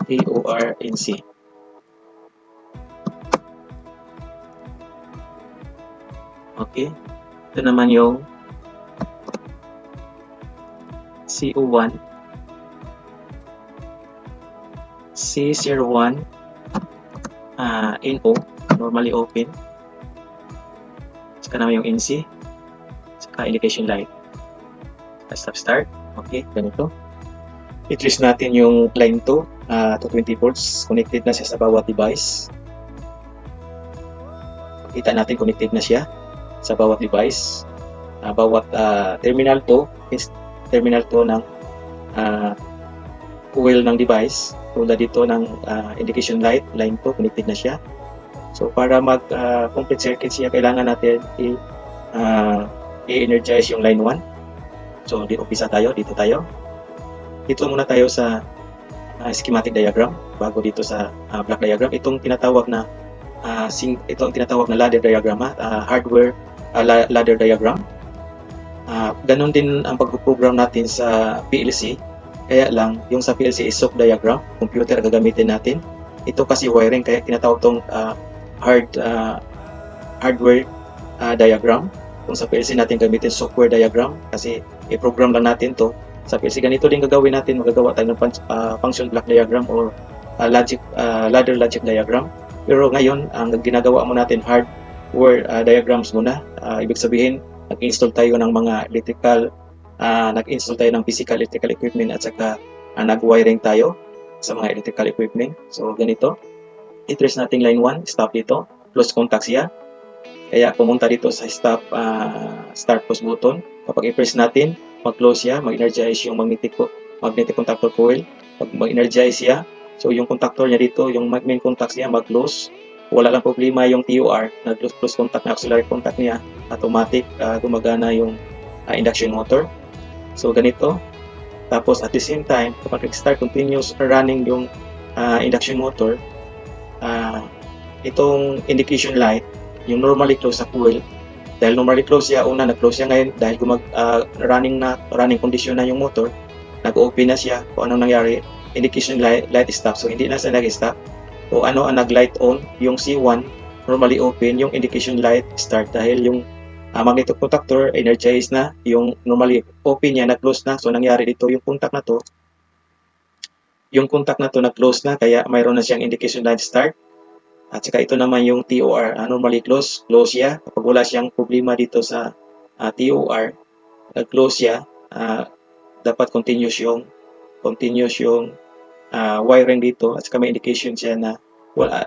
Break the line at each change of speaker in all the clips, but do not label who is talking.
TORNC. Okay, ito naman yung CO1, C01, NO, normally open. Saka naman yung NC, saka indication light. Start. Okay, ganito. I-trace natin yung line 2 to 20 volts. Connected na siya sa bawat device. Kita natin connected na siya sa bawat device. Bawat terminal 2 is terminal 2 ng coil ng device. Tulad dito ng indication light, line 2, connected na siya. So para mag-complete circuit siya, kailangan natin i-energize yung line 1. So umpisa tayo, dito tayo. Dito muna tayo sa schematic diagram bago dito sa block diagram. Itong tinatawag na ladder diagram, hardware ladder diagram. Ganon din ang pag-program natin sa PLC. Kaya lang, yung sa PLC is soft diagram, computer gagamitin natin. Ito kasi wiring, kaya tinatawag itong hardware diagram. Kung sa PLC natin gamitin software diagram, kasi i-program lang natin to. Sa PLC ganito din gagawin natin, magagawa tayo ng function block diagram or ladder logic diagram. Pero ngayon, ang ginagawa mo natin hardware diagrams muna. Ibig sabihin, nag-install tayo ng mga electrical, nag-install tayo ng physical electrical equipment at saka nag-wiring tayo sa mga electrical equipment. So ganito, i-trace natin line 1, stop dito, close contact siya. Kaya pumunta dito sa start push button. Kapag i-press natin, mag-close siya, mag-energize yung magnetic contactor coil. Pag mag-energize siya, so yung contactor niya dito, yung main contact niya mag-close. Wala lang problema yung TOR, nag-close contact na auxiliary contact niya, automatic gumagana yung induction motor. So ganito. Tapos at the same time, kapag start continuous running yung induction motor, itong indication light, yung normally close sa coil, dahil normally close siya, nag-close siya ngayon dahil running condition na yung motor, nag-open na siya. Kung anong nangyari, indication light stop, so hindi na siya nag-stop. O ang nag-light on, yung C1 normally open, yung indication light start dahil yung magnetic contactor energized na, yung normally open niya nag-close na. So nangyari dito, yung contact na to nag-close na, kaya mayroon na siyang indication light start. At saka ito naman yung TOR, normally close siya. Kapag wala siyang problema dito sa TOR, close siya, dapat continuous yung wiring dito. At saka may indication siya na wala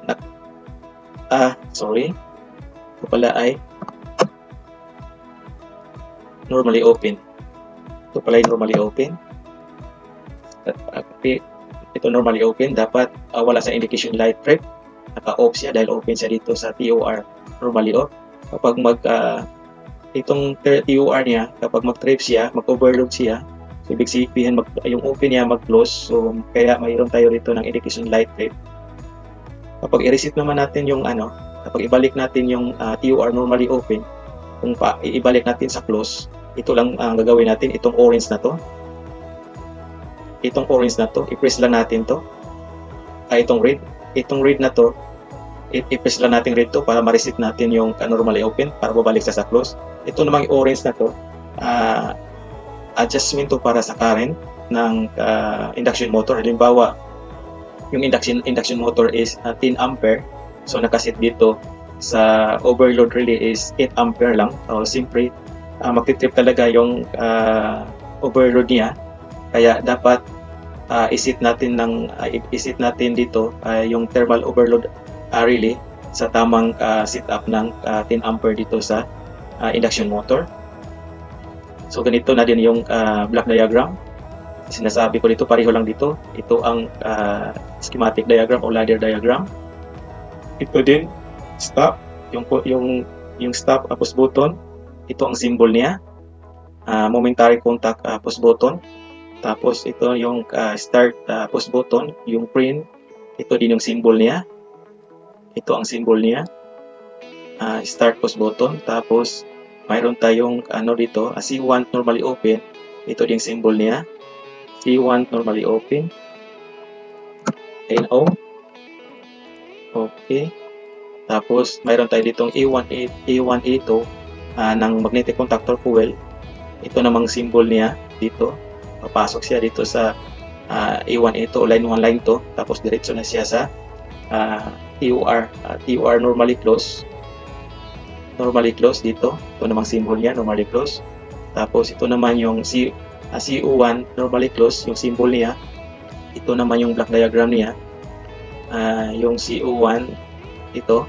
sorry, ito pala ay normally open. Ito pala ay normally open. Ito normally open, dapat wala sa indication light trip. Naka-off siya dahil open siya dito sa TOR, normally off. Kapag itong TOR niya, kapag mag-trip siya, mag-overload siya, so ibig sabihin yung open niya mag-close, so kaya mayroon tayo dito ng indication light trip. Kapag i-reset naman natin yung kapag ibalik natin yung TOR normally open, kung ibalik natin sa close, ito lang ang gagawin natin, itong orange na to, i-press lang natin to, itong red na to, i-press lang natin red to para ma-reset natin yung normally open para babalik sa close. Ito namang orange na to, adjustment to para sa current ng induction motor. Halimbawa, yung induction motor is 10 ampere, so nakaset dito sa overload relay is 8 ampere lang. So simply magtitrip talaga yung overload niya, kaya dapat isit natin dito yung thermal overload relay sa tamang setup ng 10 ampere dito sa induction motor. So ganito na din yung block diagram. Sinasabi ko dito, pareho lang dito. Ito ang schematic diagram o ladder diagram. Ito din stop, yung stop push button. Ito ang symbol niya, momentary contact push button. Tapos ito yung start push button, yung print. Ito din yung symbol niya. Ito ang symbol niya, start push button. Tapos mayroon tayong dito, C1 normally open. Ito din symbol niya, C1 normally open. NO. Okay. Tapos mayroon tayo ditong A1A2 ng magnetic contactor coil. Ito namang symbol niya dito. Papasok siya dito sa A1A2, line 1, line 2. Tapos diretso na siya sa TOR. TOR normally close. Normally close dito. Ito namang symbol niya, normally close. Tapos ito naman yung CU1 normally close, yung symbol niya. Ito naman yung block diagram niya. Yung CU1 ito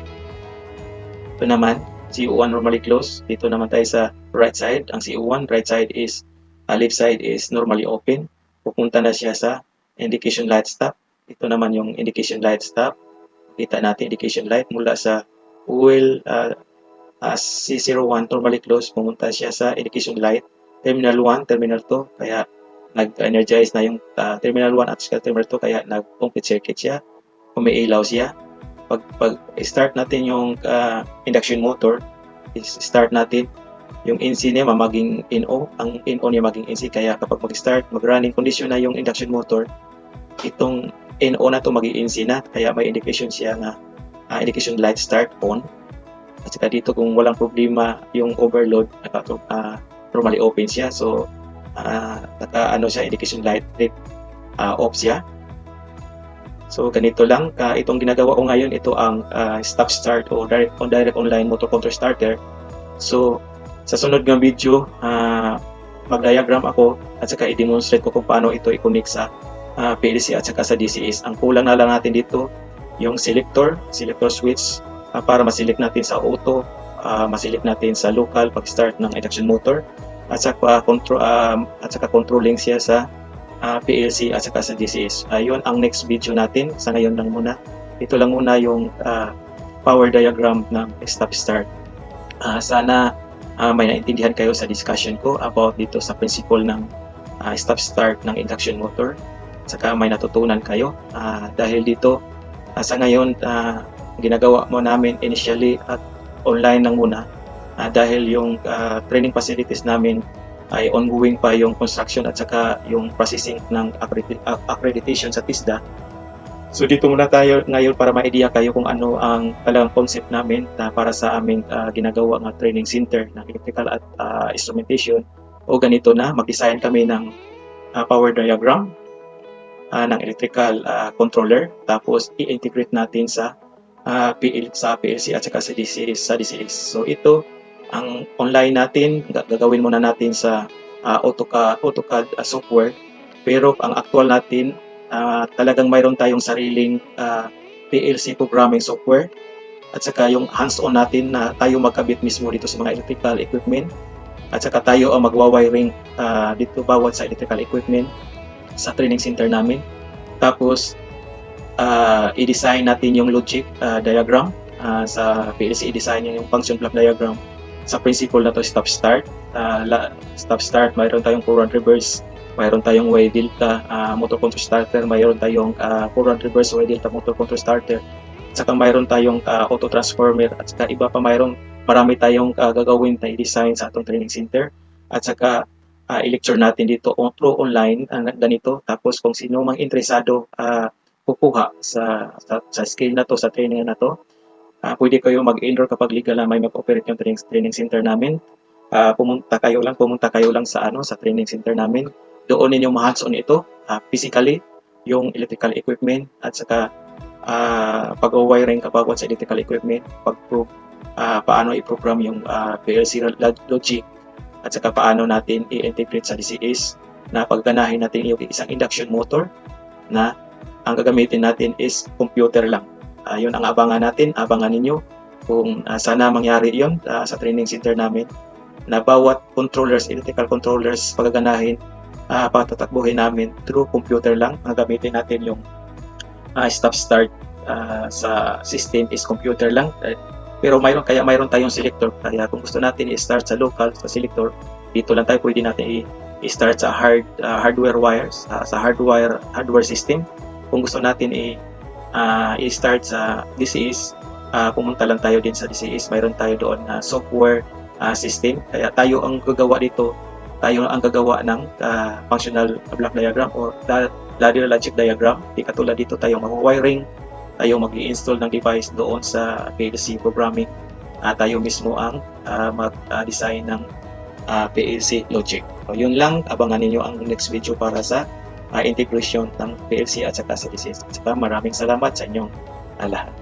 naman CU1 normally close. Dito naman tayo sa right side. Ang CU1 right side is left side is normally open. Pupunta na siya sa indication light stop. Ito naman yung indication light stop. Kita natin indication light mula sa oil C01 normally close, pumunta siya sa indication light terminal 1, terminal 2, kaya nag-energize na yung terminal 1 at terminal 2, kaya nag-complete circuit siya, umiilaw siya. Pag start natin yung induction motor, start natin yung NC niya maging NO, ang NO niya maging NC, kaya kapag mag-start, mag-running condition na yung induction motor, itong NO na to maging NC na, kaya may indication siya na indication light start on. At saka dito kung walang problema yung overload, normally open siya, so siya indication light off siya. So ganito lang, itong ginagawa ko ngayon, ito ang stop start o direct online motor control starter. So sa sunod ng video, mag-diagram ako at saka i-demonstrate ko kung paano ito i-connect sa PLC at saka sa DCS. Ang kulang na lang natin dito yung selector switch para maselect natin sa auto, maselect natin sa local pag start ng induction motor, at saka controlling siya sa PLC at saka sa DCS. Yun ang next video natin. Sa ngayon lang muna. Ito lang muna yung power diagram ng stop start. Sana may naintindihan kayo sa discussion ko about dito sa principle ng stop start ng induction motor. At saka may natutunan kayo dahil dito sa ngayon ginagawa mo namin initially at online lang muna dahil yung training facilities namin ay ongoing pa yung construction at saka yung processing ng accreditation sa TISDA. So dito muna tayo ngayon para ma-idea kayo kung ano ang talagang concept namin para sa aming ginagawa ng training center ng electrical at instrumentation. O ganito na, mag-design kami ng power diagram ng electrical controller, tapos i-integrate natin sa PLC at saka sa DCS. So ito ang online natin, gagawin muna natin sa AutoCAD software, pero ang actual natin talagang mayroon tayong sariling PLC programming software at saka yung hands-on natin na tayo magkabit mismo dito sa mga electrical equipment at saka tayo ang magwa-wiring dito bawat sa electrical equipment sa training center namin. Tapos i-design natin yung logic diagram sa PLC, i-design yung function block diagram sa principle na to stop start. Stop start, mayroon tayong forward reverse, mayroon tayong Y delta motor control starter, mayroon tayong forward reverse Y delta motor control starter, at saka mayroon tayong auto transformer, at saka iba pa, marami tayong gagawin na i-design sa atong training center. At saka i-lecture natin dito through online ganito. Tapos kung sino mang interesado kukuha sa skill na to, sa training na to, pwede kayo mag-enroll kapag legal na may mag-operate yung training center namin. Pumunta kayo lang sa training center namin. Doon ninyong ma-hands-on ito physically, yung electrical equipment, at saka pag-wiring kabawat sa electrical equipment, paano i-program yung PLC logic, at saka paano natin i-integrate sa DCS na pagganahin natin yung isang induction motor na ang gagamitin natin is computer lang. Yun ang abangan ninyo kung sana mangyari yun sa training center namin, na bawat electrical controllers pagaganahin, patatakbuhin namin through computer lang. Ang gamitin natin yung stop start sa system is computer lang. Pero mayroon tayong selector, kaya kung gusto natin i-start sa local, sa selector, dito lang tayo pwede natin i-start sa hardware wires, sa hardware system. Kung gusto natin i-start sa DCS, pumunta lang tayo din sa DCS. Mayroon tayo doon na software system, kaya tayo ang gagawa dito tayo ang gagawa ng functional block diagram or ladder logic diagram. Di katulad dito tayo mag-wiring, tayo mag-i-install ng device doon sa PLC programming. Tayo mismo ang mag-design ng PLC logic. So, yun lang, abangan ninyo ang next video para sa integration ng PLC at saka sa DCS. Maraming salamat sa inyong lahat.